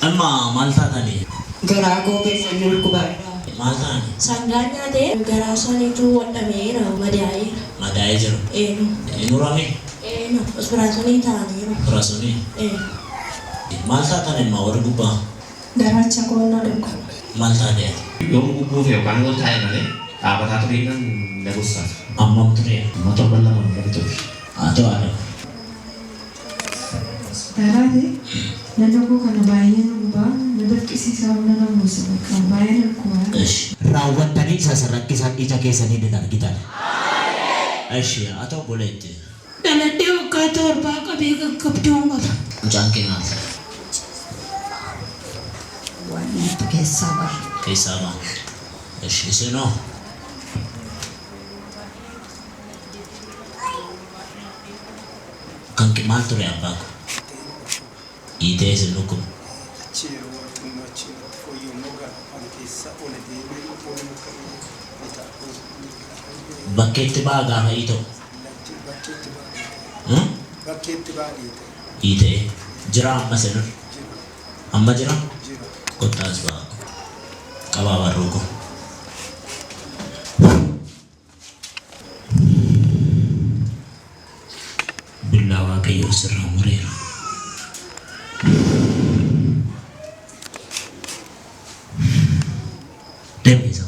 Amma malta tani. Garaa koo keessa jiru kubaadha. Malta ni. Sangaan nyaatee garaa saniitu wadhameera madaa'ee. Madaa'ee jiru. Eenyurame? Ospiraasonii ta'aniiru. Ospiraasonii? Malta tani ma warri gubbaa? Garaacha koonnoo dhukku. Malta dee. Yoom gubbuu fi yookaan wal taa'e malee dhaabataa turee nan dagusaaf. Ammam turee? Amma torban lama hin ture. Haa ta'u haa ta'u. Daraate naannoo kana baay'ee gubaa nadarqisiisaa humna namuusa bakka baay'ee nakkumaa. Raawwattanii isa rakkisan ija keessanii ni argitan. Haa ta'u boleetti. Dhaladhee waggaa torbaa qabee gaggabdoon qaba. Mucaan keenyaaf. Waan nyaatu keessaa bara. Keessaa ba'a. Isinoo. Kan maal ture abbaa ko? Hiitee isin dhukkuma. Bakkeetti ba'aa gaafa hiitoo? Bakkeetti ba'aa hiitee. Jira amma sinir? Amma jira? Kottaas ba'aa. Qabaa barruu ko. Billaa waaqayyoo sirraa mureera. Deebiisa.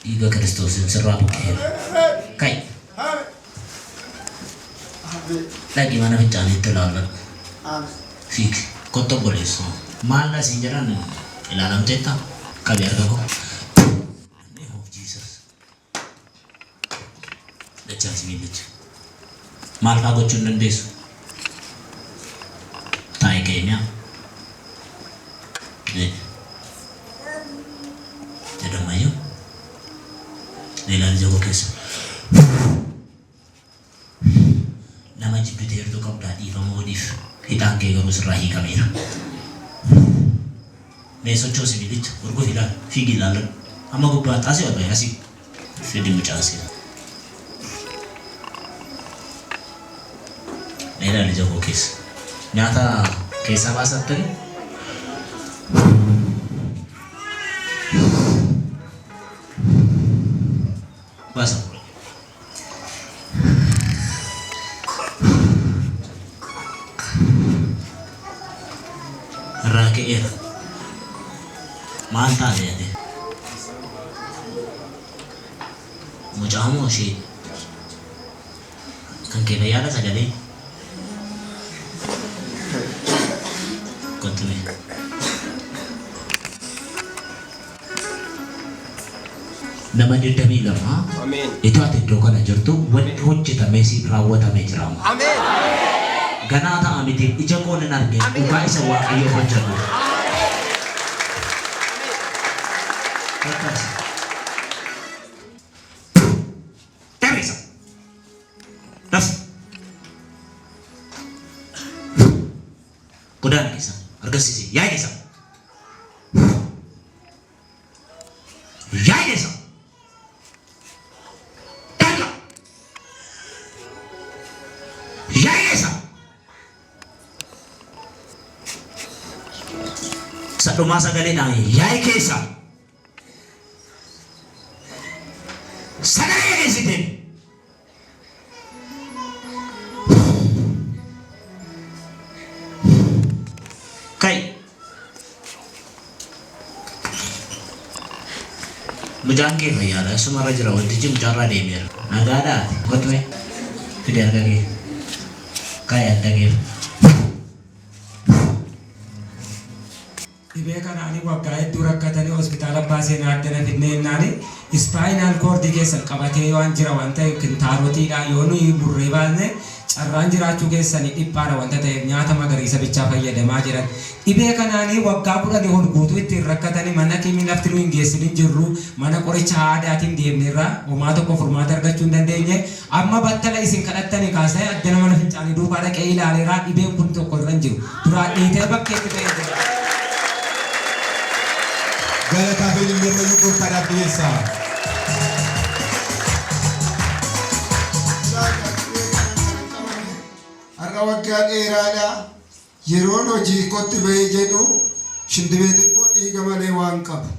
Dhiiga Kiristoosiin sirraa buqqeera. Kai. Dhaqii mana fincaaniitti ilaalladhu. Fiik. Kotto boleessu. Maal na siin jedhan ilaalamteetta? Qabi arga ko. Name of Jesus. Dachaas miilicha. Maal faa gochuu hin dandeessu? Taa'ee keenya. Jedhamayyuu. Leelaan jagoo keessa. Nama jibbitee ertuu qabdaa dhiifama waliif hidhaan kee garuu sirraa hiikameera. Mee sochoo sibiilicha urguuf ilaala fiigi ilaalan amma gubbaa xaasii wadda asii fedhi mucaasee. Leelaan jagoo keessa. Nyaata keessaa baasattanii? Baasa mura. Raaka'eera. Maal taate ati? Mucaa moo ishee? Kan keenya yaada sagalee? Kottu mee. Nama 22 itu ati iddoo kana jirtu wanti hojjetamee siif raawwatamee jira. Ganaa ta'a miti ija koon hin argine dhugaa isa waaqayyo hojjetu. Deebisa. Das. Kudaan keessa argisiisi yaa keessa. Yaa keessa. Sadhumaa sagalee naa yaa'e keessa. Sagalee keessatti. Kai. Mucaan kee fayyaadha. Sumarra jira wantichi mucaarraa deemeera. Nagaadhaa kottu mee fide harka kee. Kai adda kee. Dhibee kanaanii waggaa hedduu rakkatanii hospitaala baasee naaddana finneennaan ispinal cord keessa qabatee waan jira waan ta'eef kintaarotiidha yoo nuyi burree baasne carraan jiraachuu keessanii dhiphaadha wanta ta'eef nyaata magariisa bichaa fayyadamaa jiran Dhibee kanaanii waggaa 10 ol guutuu ittiin rakkatanii mana keemii lafti nu hin geessinin jirru mana qoricha aadaatiin deemneerra homaa tokko furmaata argachuu hin dandeenye amma battala isin kadhattanii kaasee addana mana fincaanii duukaa dhaqee ilaaleera dhibeen kun tokko irra hin jiru duraa dhiitee bakkeetti ta'ee jira. Galataa fi Ilmeeyyuu gooftaadhaaf dhiyeessaa. Har'a waggaa dheeraadha. Yeroon hojii kotti bahee jedhu shindibeetiin koo dhiiga malee waan qabu.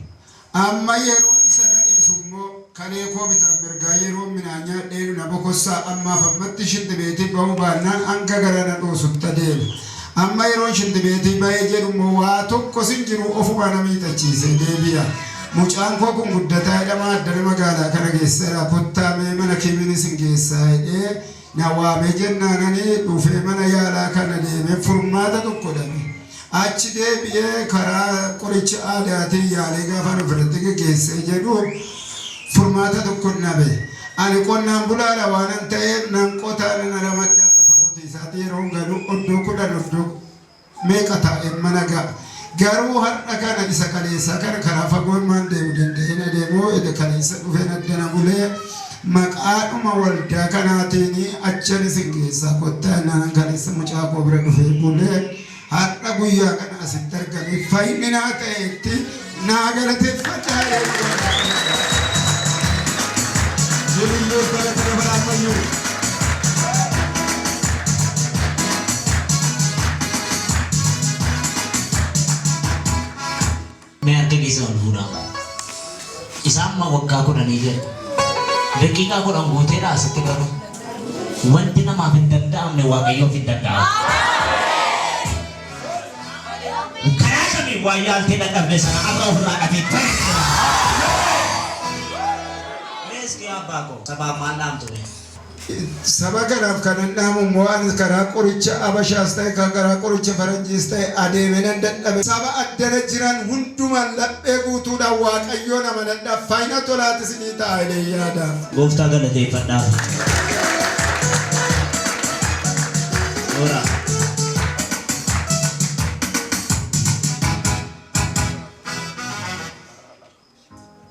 Amma yeroo isa na dhiisu immoo kalee koo bitaan mirgaa yeroo midhaan nyaadhee na bokossaa ammaaf ammatti shindibeetiin bahuu baannaan hanga gara na dhoosutti adeema. Amma yeroon shindibeetiin bahee jedhu immoo waa tokko sin jiru ofuma na miidhachiisee deebi'a. Mucaan koo kun guddataa jedhama addana magaalaa kana geesseera kottaamee mana keemiinis hin geessaa jedhee na waamee jennaanani dhufee mana yaalaa kana deemee furmaata tokko dhabe. Achi deebi'ee karaa qoricha aadaatiin yaalee gaafa ofirratti geggeessee jedhu furmaata tokko dhabe. Ani qonnaan bulaadha waan ta'eef nan qotaan na ramaddaa lafa qotiisaati yeroo galu oddoo 10 oddoo meeqa taa'e mana ga'a. Garuu har'a kana isa kaleessaa kana karaa fagoo maan deemu danda'een adeemoo kaleessa dhufeen addana bulee maqaadhuma waldaa kanaatiin achan isin keessaa kottaa naan kaleessa mucaa koo bira dhufee bulee har'a guyyaa kana asitti argame fayyinni naa ta'etti naa galateeffadhaa Ilmeeyyuu galata dabalaa fayyuu. Mee harka keessa ol fuudhaa. Isaan ma waggaa 10 jedhu. Daqiiqaa 10 gooteedha asitti garuu. Wanti namaaf hin danda'amne waaqayyoof hin danda'amu. Karaa kamiin waa yaaltee dadhabde sana akka ofirraa dhabeetti. Meeskii abbaa koo sabaaf maal dhaamtu mee? Saba kanaaf kanan dhaamu waan karaa qoricha Abashaas ta'e kan karaa qoricha Faranjiis ta'e adeemee nan dadhabe. Saba addana jiran hundumaan laphee guutuudhaan waaqayyoo nama dadhaaf faayina tolaatis ni ta'a ilee yaada. Gooftaa galateeffadhaa. Ora.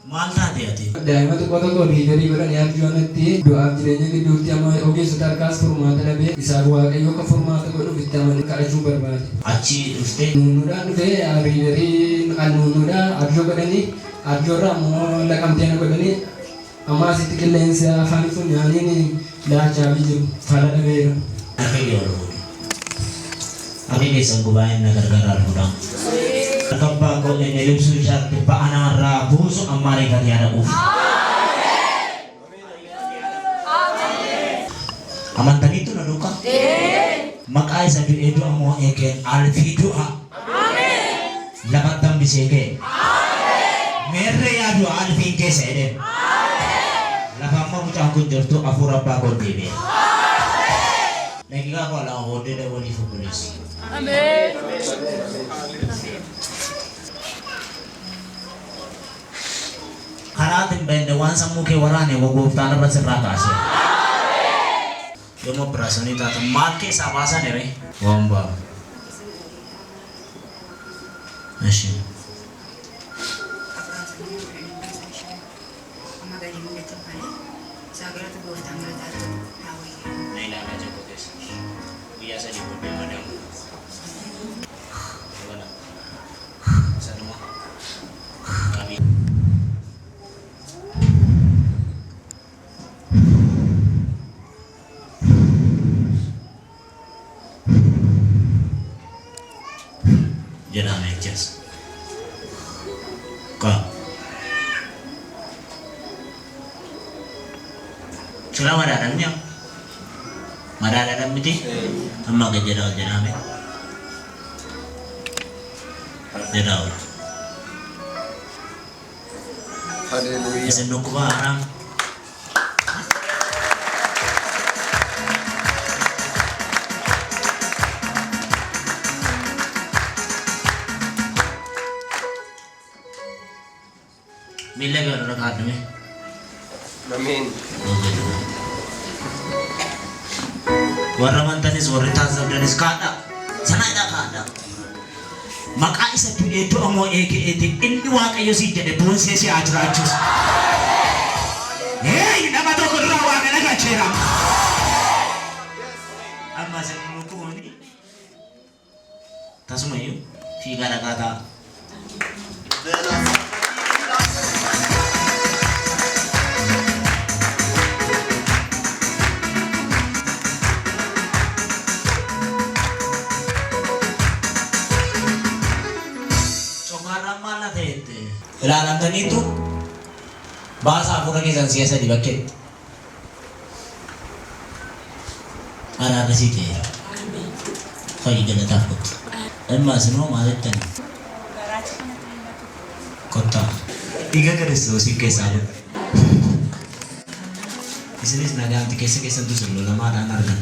Maal taate ati? Daa'ima xiqqoo tokko liidarii godhanii abjuunatti du'aaf jireenya gidduutti amma ogeessota harkaas furmaata dhabee isaan waaqayyo akka furmaata godhuuf itti amanee kadhachuu barbaade. Achi dhuftee? Nuunnuudhaan dhufee liidarii nuunnuudhaan abjuu godhanii abjuurraa ammoo laqamteena godhanii amma asitti qilleensa afaan funyaaniin laachaa jiru fala dhabeera. Akka yeroo Abi keessan gubaa'een na gargaaraa dhuudhaan. Abbaa koo inni libsuu isaatti ba'a namarraa buusu amma ariifate yaada dhufu. Amantaniitu na duuka? Maqaa isa du'ee du'a moo eegeen alfii du'a? Lafatti hambisee kee? Meerree yaadu alfiin keessa jedhee? Lafa amma mucaan kun jirtu hafuura abbaa koo deebi'e. Daqiiqaa koo lama booddee waliif obboleessu. Amen. Karaatiin bende waan sammuu kee waraane gooftaan irra sirraa kaase. Yommuu operaasyoonii taate maal keessaa baasan ere? Waan ba'a. Eshi. Jedhame jechuudha. Kau, sudah ada dalamnya, ada dalam itu, amma kejedal jedhame. Jedal. Haleluya. Isendok barang. Mila ke orang kata ni. Amin. Warna mantan is warna tazam dan is kata. Sana ada kata. Maqaa isa du'ee du'a moo eegeeti inni waaqayyo si jedhe boonsee si ajiraachus. Nama tokko dura waaqa nagacheera. Amma sirni mukuuni. Tasumayyuu fiigaa dhaqaataa. Ilaalamtanii tu baasaa hafuura keessan siyaasa dibakkee araarasii ta'eera. Fayyii galataaf kottu. Ammaas immoo maalittani? Kottaa. Dhiiga Kiristoosii keessaa godhu. Isinis nagaamti keessa keessattuu sirnoo lamaadhaan argan.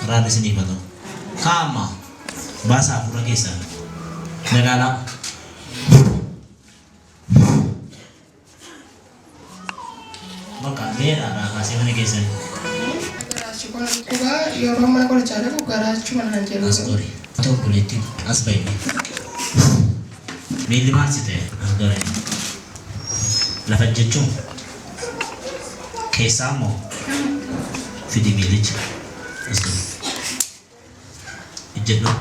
Araarri isiniif haa ta'u. Kaa'ammaa baasaa hafuura keessaa. Negara maka beda lah kasih mana kesan juga ya orang mana kalau cara gara cuma hanjir asgori atau politik asbai milih masih teh asgori lapan jejum kesamo fidi milih asgori ijedno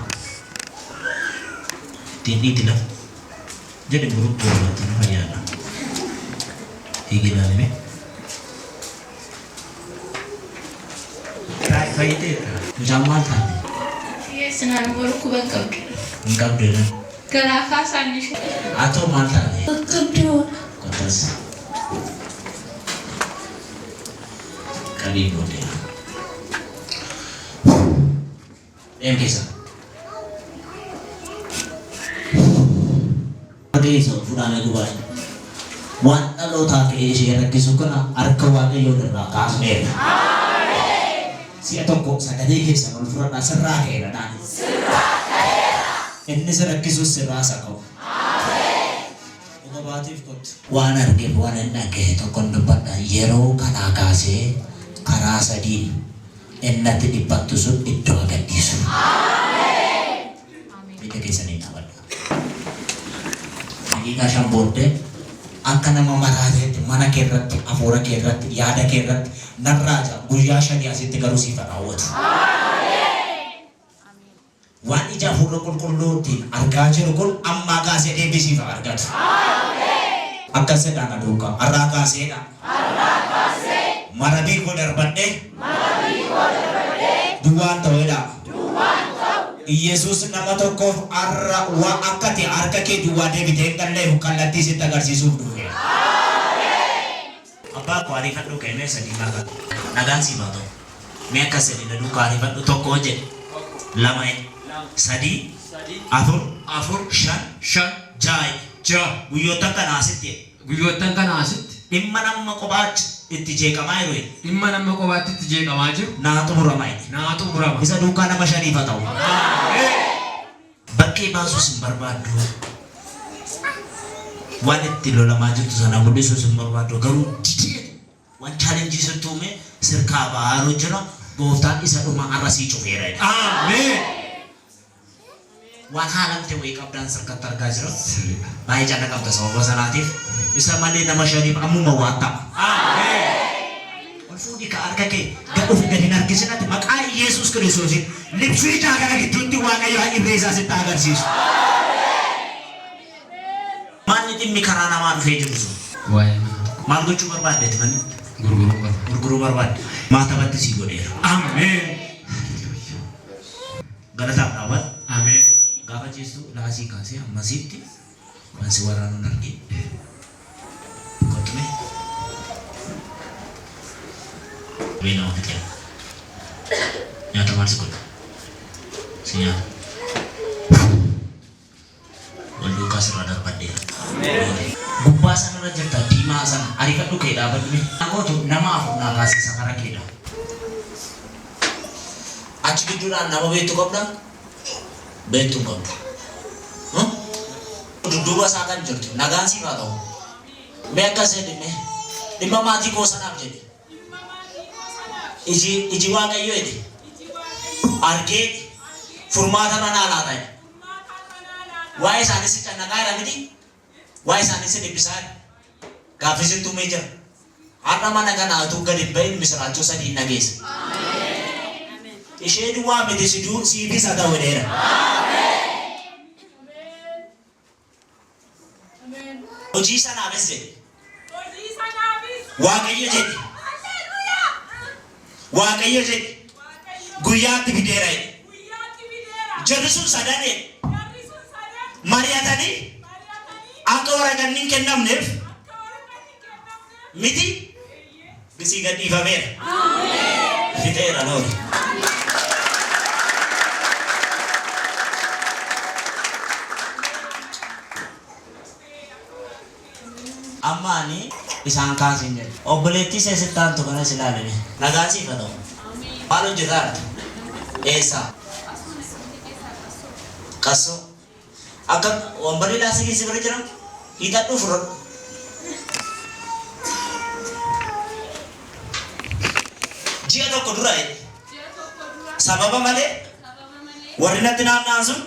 Tini tidak jadi buruk buat Mariana. Higila ni. Kayak itu, jaman tadi. Iya, senang buruk kubang kau. Enggak dulu. Kelafasan ni. Atau mantan ni. Kedua. Kotas. Kali boleh. Yang kisah. Keso fudana gubai wan alo tha ke share keso kana arkawa ke yo dara kasme amen si atong ko sa dai ke sa fudana serra ke na dani serra ke enne sera keso serra sa ko amen uga batif kot wan arge wan enna ke to kon debat yero kana kase karasa di enna ti dipattu su itu agak disu amen bida ke sa ni nawad Ika shambote akka nama marate mana kerratti afura kerratti yaada kerratti narraja guyyaa shanii asitti garuu siif raawwatu. Waan ija hafuura qulqulluutiin argaa jiru kun ammaa kaasee deebisiif argatu. Akka sedhaan aduuka arraa kaaseedha. Marabii koo darbadhe duwwaan ta'eedha. Yesus nama tokkoof arra waa akkati harka kee duwwaa deebitee qallee kallattii sitti agarsiisuuf dhufe. Abbaa koo ariifadhu kennee sadii maqaa nagaan si baatu. Mee akka sadii na duukaa ariifadhu tokko jedhe lama sadii afur shan ja'a guyyoottan kana asitti dhimma nama qobaatti itti jeeqamaa jiru Dhimma nama qobaatti itti jeeqamaa jiru naatu murama isa duukaa nama shaniif haa ta'u. Bakkee baasuus hin barbaaddu waan itti lolamaa jirtu sana mul'isuus hin barbaaddu garuu didee waan chaalenjii sitti uume sirkaa baharuu jira gooftaan isa dhuma arrasii cufeera. Waan haalamte wayii qabdaan sirkatti argaa jira baay'ee jaalala qabda sababa sanaatiif isa malee nama shaniif ammuma waan ta'a. Fuudhi ka harka kee gadhuuf gadi hin harkisinatti maqaa Yesuus Kiristoosiin libsuu ijaa gara gidduutti waaqayyo irree isaa sitti agarsiisu. Maalli dhimmi karaa namaa dhufee jiru sun? Maal gochuu barbaaddeeti manni? Gurguruu barbaadde. Maatabatti sii godheera. Ameen. Galataaf dhaawwan. Ameen. Gaafa jeessu laasii kaasee ammasitti waan si waraanuun argee. Kottume. Bina waktu dia, nyata masuk kok, sinyal, walau kasar radar pada, gubasan raja tadi masan, arikat tu kaya dapat ni, aku tu nama aku nak kasih sekarang kira, acik itu nama betul kau dah, betul kau, dua sahaja jurut, nagan sih kau, mereka sedih lima mati kosan apa jadi. Iji waaqayyo ede argee Furmaata manaa laata. Waa'ee isaanii si cannaqaa miti. Waa'ee isaanii si dhibbisaa. Gaaffisiin tumee jira. Har'a mana kanaa utuu gadi hin bahin misiraachuu sadii dhageessa. Isheen waa miti siduu siifis haa ta'u dheera. Hojii sanaafis jedhe. Waaqayyo jedhe. Waaqayyo jedhe. Guyyaatti fideera jedhe. Jarri sun sadan jedhe. Mari'atanii akka waraqaan hin kennamneef miti bisii gadhiifameera. Fixeera noori. Ammaani isaan kaasin jedhe. Obboleettii seesittaan tukana silaalame. Nagaan siif haa ta'u. Maal hojjetaa jirtu? Eessaa? Qassoo. Akka wambarri laastikii si bira jiran hiixadhuu fudhadhu. Ji'a tokko dura sababa malee warri natti naanna'an sun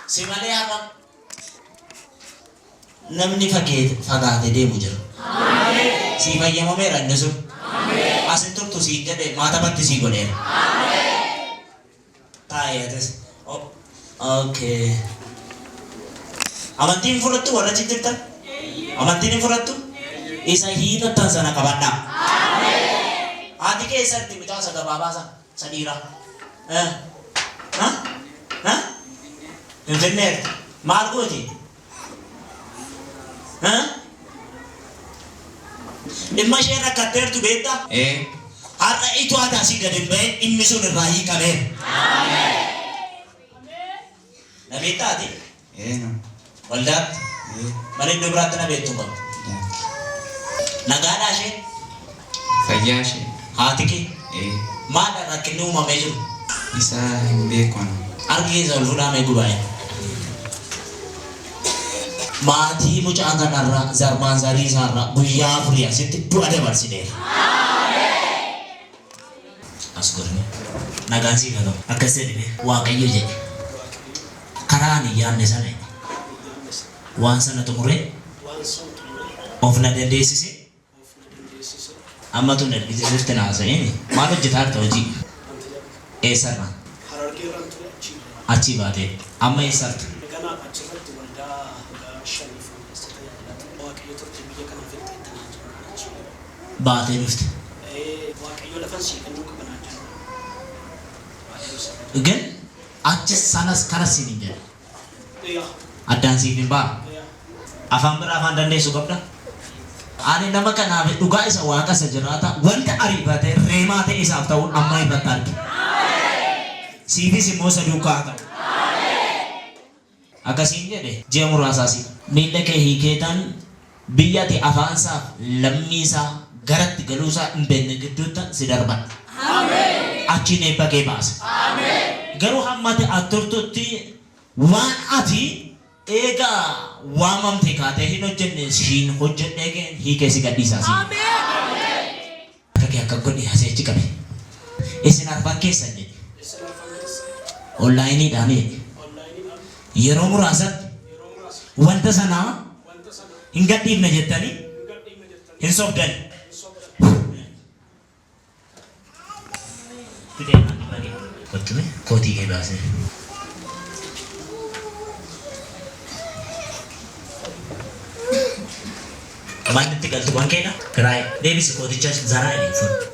si malee haqa namni fagaate deemu jira. Si fayyamameera inni sun. Asin turtu si jedhe maatabatti si godheera. Taayates. Okay. Amantiin fudhattu warra jijjiirtan? Amantiin hin fudhattu? Isa hiixattan sana qabadhaa. Haati keessatti mucaa gabaabaa sadiira. Finfinneerti. Maal gooti? Dhimma ishee rakkatteertu beektaa? Har'a itu aadaa asii gadi hin bahin dhimmi sun irraa hiikameera. Na beektaati? Waldaatti? Malee iddoo biraatti na beektu qabu. Nagaadhaa ishee? Fayyaa ishee? Haati kee? Maadha rakkinni uumamee jiru? Isa hin beekan. Harki keessa ol fuudhamee gubaa'e. Maatii mucaa kanarraa zarmaan zarii isaarraa guyyaa afurii asitti du'a dabarsineera. As godhame nagaan siif haa ta'u. Akkas jedhine Waaqayyo jedhe karaa ani yaadne sana waan sana xumuree of na dandeessise amma tun ergisiisuutti na haasa'een maal hojjetaa jirta hojii? Eessarraa? Achi baatee amma eessarta? Baatee dhufte. Gan achis sanas kanas siin hin jedhe. Addaan siif hin ba'a. Afaan biraa afaan dandeessu qabda. Ani nama kanaaf dhugaa isa waaqa isa jiraata wanta ariifatee reemaa ta'e isaaf ta'uun amma irratti arge. Siifis immoo isa duukaa ta'u. Akkasiin jedhe ji'a muraasaasi. Miilla kee hiikeetaan biyya ati afaansaaf lammiisaa garatti galuusaa hin beekne gidduutti si darban. Achiin eebba kee baasa. Garuu hamma ati turtutti waan ati eegaa waamamte kaatee hin hojjenne siin hojjedhee hiikee si gadhiisaa si. Akka kee akka godhe haseechi qabe. Isin arfan keessan jedhe. Onlaayiniidhaan jedhe. Yeroo muraasatti wanta sanaa hin gadhiifne jettanii hin sobdan. Kottime kootii kee baasee. Maal itti galtu waan keenya? Kiraay deebisi kootichas zaraa edheeffatu.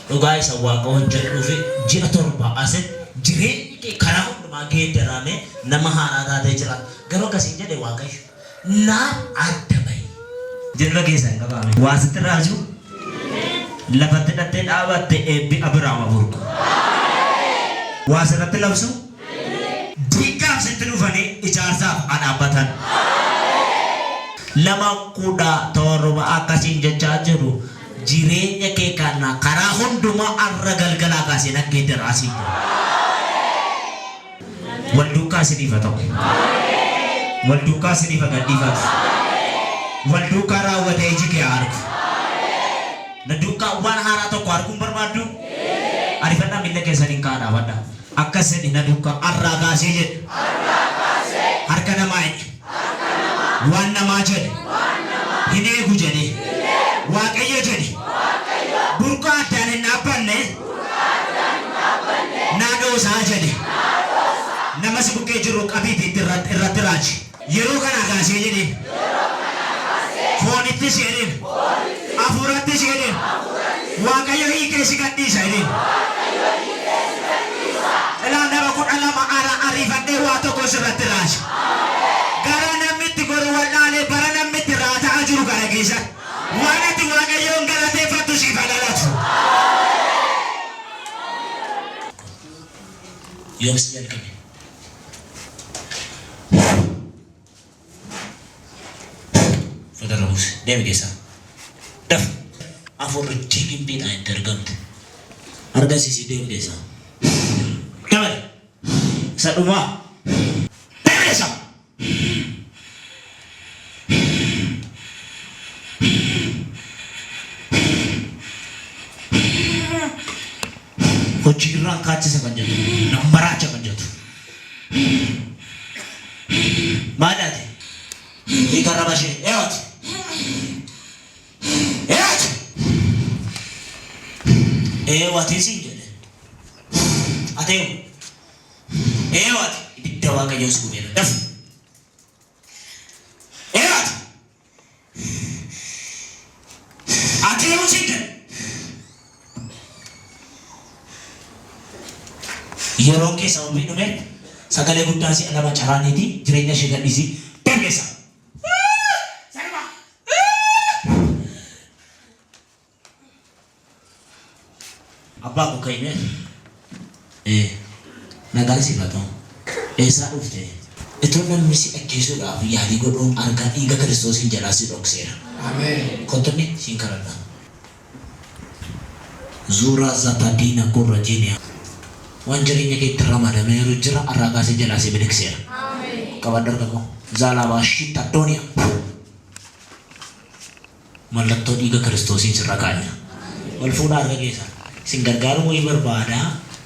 Dhugaa isa waaqa hojjedhuu fi ji'a torba asitti jireenyi karaa hundumaa geeddaramee nama haaraa taatee jira. Garuu akkasiin jedhe waaqayyo naaf adda bahi. Jilba keessa hin qabaame. Waa sitti raajuu lafatti dhattee dhaabatte eebbi Abiraama burqu. Waa sirratti labsu diigaaf sitti dhufanii ijaarsaaf dhaabbatan. Lama kudha torba akkasiin jechaa jiru jireenya kee kana karaa hundumaa arra galgalaa kaasee naggeeddaraa si. Wal duukaa isiniif haa ta'u. Walduukaa siniif agadhiifatu. Walduukaa raawwatee iji kee argu. Na duukaa waan haaraa tokko arguun barbaaddu. Arifannaa miila keessaniin kaadhaa badda. Akkas jedhi na duukaa arraa kaasee jedhe. Harka namaa jedhe. Waan namaa jedhe. Hin eegu jedhe. Waaqayyo jedhe. Burqaa addaan hin dhaabbanne. Naadoo isaa jedhe. Nama si bukkee jiru qabiitti irratti raaji. Yeroo kana kaasee jedhe. Foonitti jedhe. Afuuratti jedhe. Waaqayyo hiikee si gadhiisa jedhe. Ilaa nama kudha lama ariifadhee waa tokko sirratti raaji. Gara namni itti goru wallaalee bara namni itti raataa jiru kana keessa. Waan itti Waaqayyoon galateeffattu siif dhalatu. Yoomsi jalqabe. Fodara buuse deemi keessaa. Daf afurri jigimbiidhaan itti argamte. Argasiisii deemi keessaa. Dabale. Isa dhumaa. Deemi keessaa. Hojii irraan kaachisa kan jedhu. Nama maraacha kan jedhu. Maadhaati. Hiika rabashee. Eewwati. Eewwati. Eewwati siin jedhe. Ateemu. Eewwati. Ibidda Waaqayyoo si gubeera. Dafu. Eewwati. Ateemu siin jedhe. Yeroo keessa umrii dhume sagalee guddaa si alama caraaniiti jireenya ishee gadhiisi darbeessa. Abbaa koo ka'ime nagaan si fatu eessaa dhufte itoo namni si ajjeesuudhaaf yaalii godhuun argaa dhiiga Kiristoosiin jalaa si dhokseera. Kottonni siin kadhadha. Zuuraa Zatadiina Gurra Jiiniyaa. Waan jireenya keetti ramadameeru jira arraa kaasee jalaa si miliqseera. Qaban dargaggoo Zaalabaa Shitaddooniya. Mallattoo dhiiga Kiristoosiin sirra kaa'e. Wal fuudhaa harka keessa. Isin gargaaruu wayii barbaada.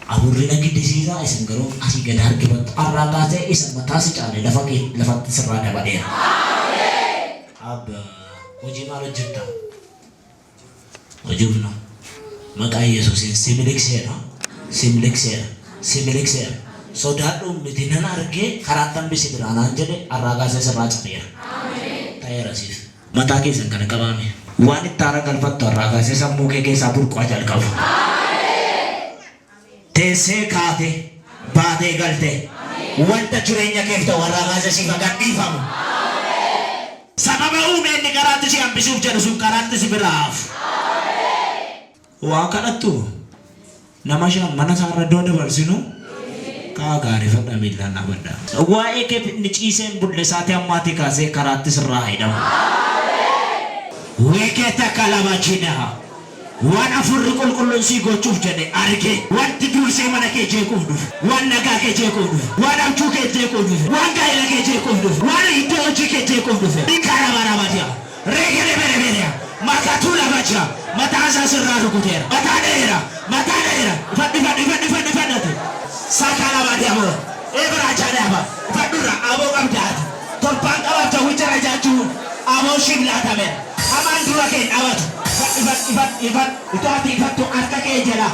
Aburri na giddisiisaa isin garuu asii gad harkifattu. Arraa kaasee isa mataa si caale lafatti sirraa dabadeera. Abba hojii maal hojjetta? Hojii humna. Maqaa Yesuusiin si miliqseera. Similexer. Sodaadhu miti nan argee karaa tambisi biraanaan jedhe arraa kaasee sirraa cabeera. Ta'eera siif. Mataa keessan kana qabaame. Waan itti aara galfattu arraa kaasee sammuu kee keessaa burqaa jalqabu. Teessee kaate baatee galte wanta jireenya keef ta'u arraa kaasee siif gadhiifamu. Sababa uumeen ni karaatti si hambisuuf jedhu sun karaatti si biraaf. Waa kadhattu. Nama shan mana saarra iddoo dabarsinu kaa gaarii fadha miilaan abadda. Waa'ee kee inni ciiseen bulle isaati ammaatii kaasee karaatti sirraa hidhamu. Weeketa kalabachina. Waan afurri qulqulluun si gochuuf jedhe arge. Wanti dursee mana kee jeequuf dhufe. Waan nagaa kee jeequuf dhufe. Waan abjuu kee jeequuf dhufe. Waan gaa'ela kee jeequuf dhufe. Waan iddoo hojii kee jeequuf dhufe. Bikara barabatiya. Reegele berebereya. Makatu labacha. Matasa sirraa rukuteera. Mataadheera. Fadhi. Sakala badiyamoo. Eebira jaadhaaba. Fadhurra aboo qabdaati. Tolphaan qabaabta wujjara jaachuun aboo shiblaatameera. Hamaan dura kee dhabatu. Itaati ifattu harka kee jala.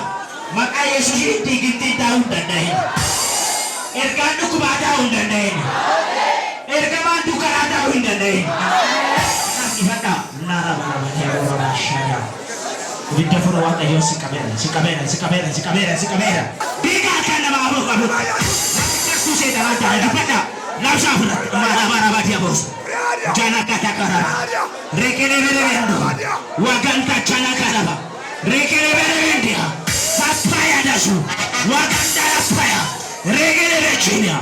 Maqaa Yesuusiin diigittii taa'uu hin danda'in. Ergaan dhukkubaa taa'uu hin danda'in. Ergamaan dukkanaa taa'uu hin danda'in. Ifadha. Nara barabatee boora shaada. Ibidda fura Waaqayyoo si qabeera. Biigaa kan nama aboo qabu. Yesuus eedhaa taa'ee ifadha. Labsaa fura. Barabatee boosu. Jana kata karaba. Rekele berendo. Waganta jana karaba. Rekele berendia. Saspaya dasu. Waganta saspaya. Rekele bechinia.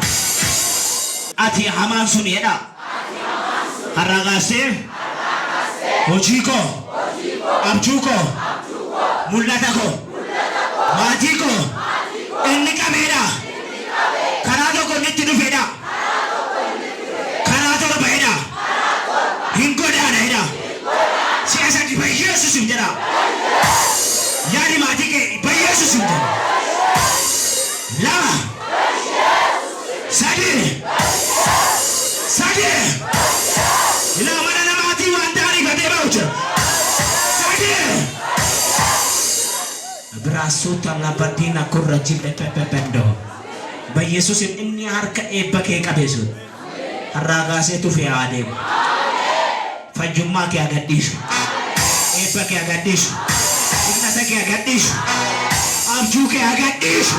Ati haman sunieda. Haragase. Hojiko. Abjuko. Mullatako. Matiko. Inni kamera. Karado ko nitti dufeda. hin jedha. Yaadi maatii kee bayyeessus hin jedha. Lama. Sadii. Sadii. Ilaa mana namaatii waan daarii gatee ba'u jira. Sadii. Biraasuuta labadiina kurra jibbe pepependo. Bayyeessus inni harka eebba kee qabeessu. Harraa gaasee tufee adeemu. Fayyummaa kee agadhiisu. Eebba kee agadhiisu. Innata kee agadhiisu. Abjuu kee agadhiisu.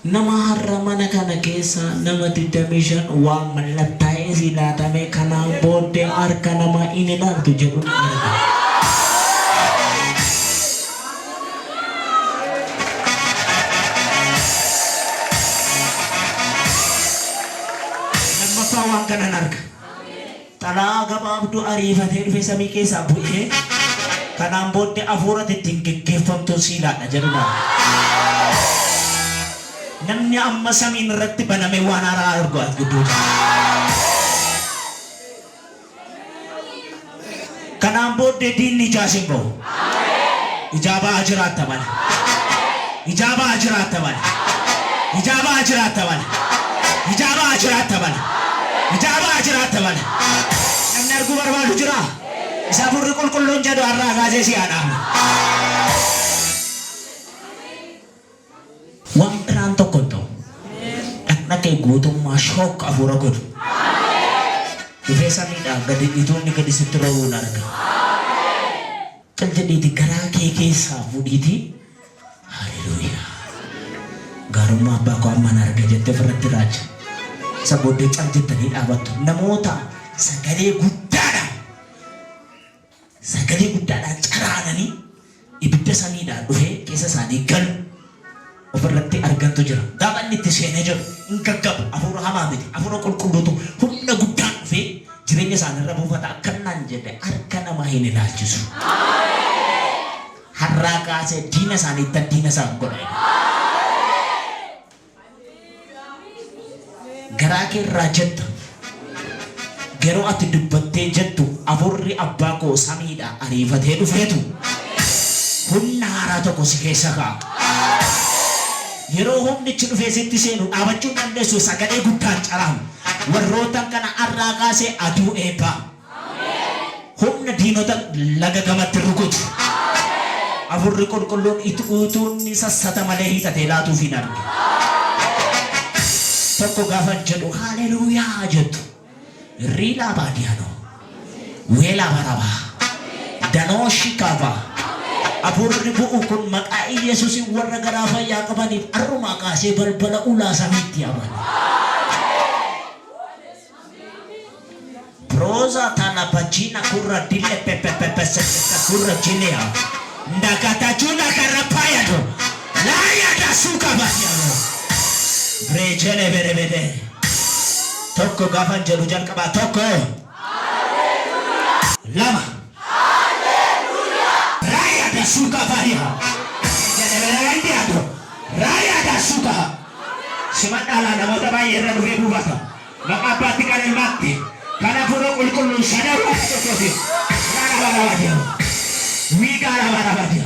Nama har'a mana kana keessa nama 25 waan mallattaa'ee silaatamee kanaan booddee harka nama inni ilaaltu jedhu arga. Lammaffaa waan kanan arga. Xalaa gabaabduu ariifatee dhufe samii keessaa bu'ee kanaan booddee hafuurati ittiin geggeeffamtuun siilaadha jedhudha. Namni amma samiin irratti baname waan haaraa argu as gidduudha. Kanaan booddee diinni ijaasin bahu. Ijaabaa jiraatta mala. Ijaabaa jiraatta mala. Ijaabaa jiraatta mala. Ijaabaa jiraatta mala. Ijaabaa jiraatta mala. Namni arguu barbaadu jira. Isa furri qulqulluun jedhu har'aa kaasee si'aadhaan. Waan biraan tokko ta'u dhaqna kee guutummaa shook hafuura godhu. Dhufee samiidhaan gadi dhiituunni gadi sitti roobuu arga. Qal jedhiiti garaa kee keessaa fuudhiiti. Haleluuyaa. Gaarummaa abbaa koo amman arga jettee ofirratti raaja. Isa booddee cal jettanii dhaabattu. Namoota sagalee guddaadhaan caraananii ibidda samiidhaan dhufee keessa isaanii galu. Ofirratti argantu jira. Gaafa inni itti seenee jiru hin gaggabu. Hafuura hamaa miti. Hafuura qulqulluutu humna guddaan dhufee jireenya isaaniirra buufata. Akkanaan jedhe harka namaa hin ilaalchisu. Har'aa kaasee diina isaaniitti diina isaan godha. Garaa kee irraa jetta. Yeroo ati dubbattee jettu hafuurri abbaa koo samiidhaa ariifatee dhufeetu humna haaraa tokko si keessa kaa'a. Yeroo humnichi dhufee sitti seenu dhaabachuu dandeessu sagalee guddaan caraamu. Warroota kana har'aa kaasee aduu eebbaa. Humna diinota laga gamatti rukutu. Hafuurri qulqulluun utuunni sassata malee hiixatee laatuuf hin arge. Tokko gaafa jedhu haleluuyaa jettu. Riilaa baadiyaanoo. Weelaa barabaa. Danoo shikaabaa. Hafuurri bu'u kun maqaa Yesuusin warra garaa fayyaa qabaniif arrumaa kaasee balbala ulaa samiitti amana. Proza tana bajina kurra dille pepepepe kurra jinea. Ndakata juna karapaya do. Laya da suka badiano. Brejele berebede. Tokko gafan jedhu jalqaba tokko. Lama. Suka faria. Jangan berhenti Raya dah suka. Sementara nama terbaik yang lebih bubata. Maka perhatikan yang mati. Karena buruk ulkul sadar waktu itu. Rara dia. Wika rara dia.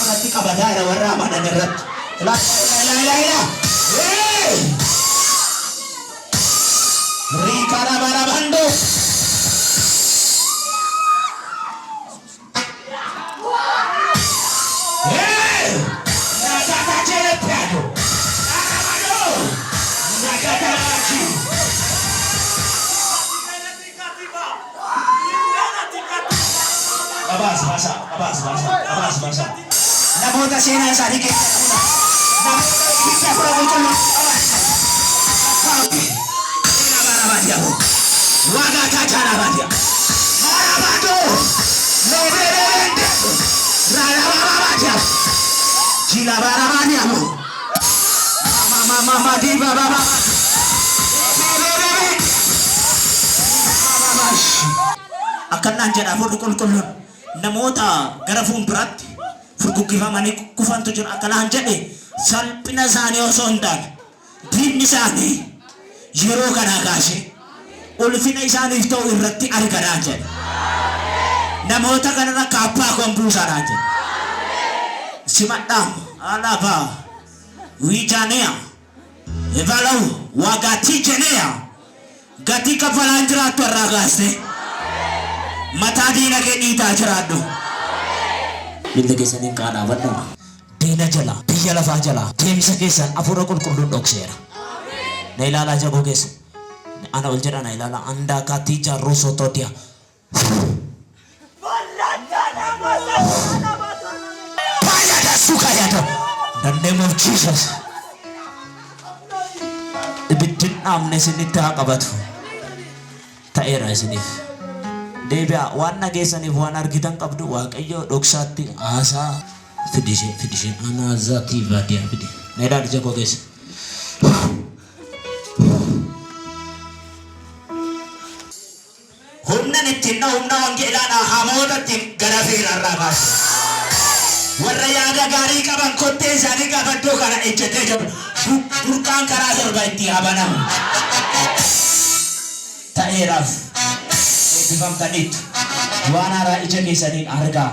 Mati kabadara warna mana nerat. La. Rika rara bando. Abas. Namoota seenaa isaanii keessa namoota ibidda fura qulqulluu waagaa taachaa baadiyaa marabaadoo loobeelee raadabaa baadiyaa jila barabaadiyaa moo mama diiba baba akkanaan jedha furri qulqulluun namoota gara fuulduraatti furguggifamanii kufantu jiru akkanaan jedhe salphina isaanii osoo hin taane diinni isaanii yeroo kanaa kaasee ulfina isaaniif ta'u irratti arganaa jedhe. Namoota kanarra kaappaa kombuusaadhaa jedhe. Simadhaam alaabaa wiijaanea evalau wagatii jenea gatii kafalaan jiraattu irraa kaastee mataa diina kee dhiitaa jiraadhu. Bilda keessaniin qaadhaa badhama. Diina jala biyya lafaa jala deemsa keessan hafuura qulqulluun dhokseera. Na ilaalaa jagoo keessa. Ana ol jedha na ilaalaa andaa kaatii jaarruu sootootiya. Sukayata. In the name of Jesus. Ibiddin dhaamne isinitti haa qabatu. Ta'eera isiniif. Deebi'a waan nageessaniif waan argitan qabdu Waaqayyo dhoksaatti haasaa fidishee anaazatii baadiyyaa fide. Na ilaalu jagoo keessa. Humna ittiin humna wangeelaadhaa hamootatti gara feerarraa kaasa. Warra yaada gaarii qaban kottee isaanii gaafadoo kana ejjetee jiru. Burqaan karaa torba itti habanamu. Ta'eeraaf eebbifamtaniitu waan haaraa ija keessaniin argaa.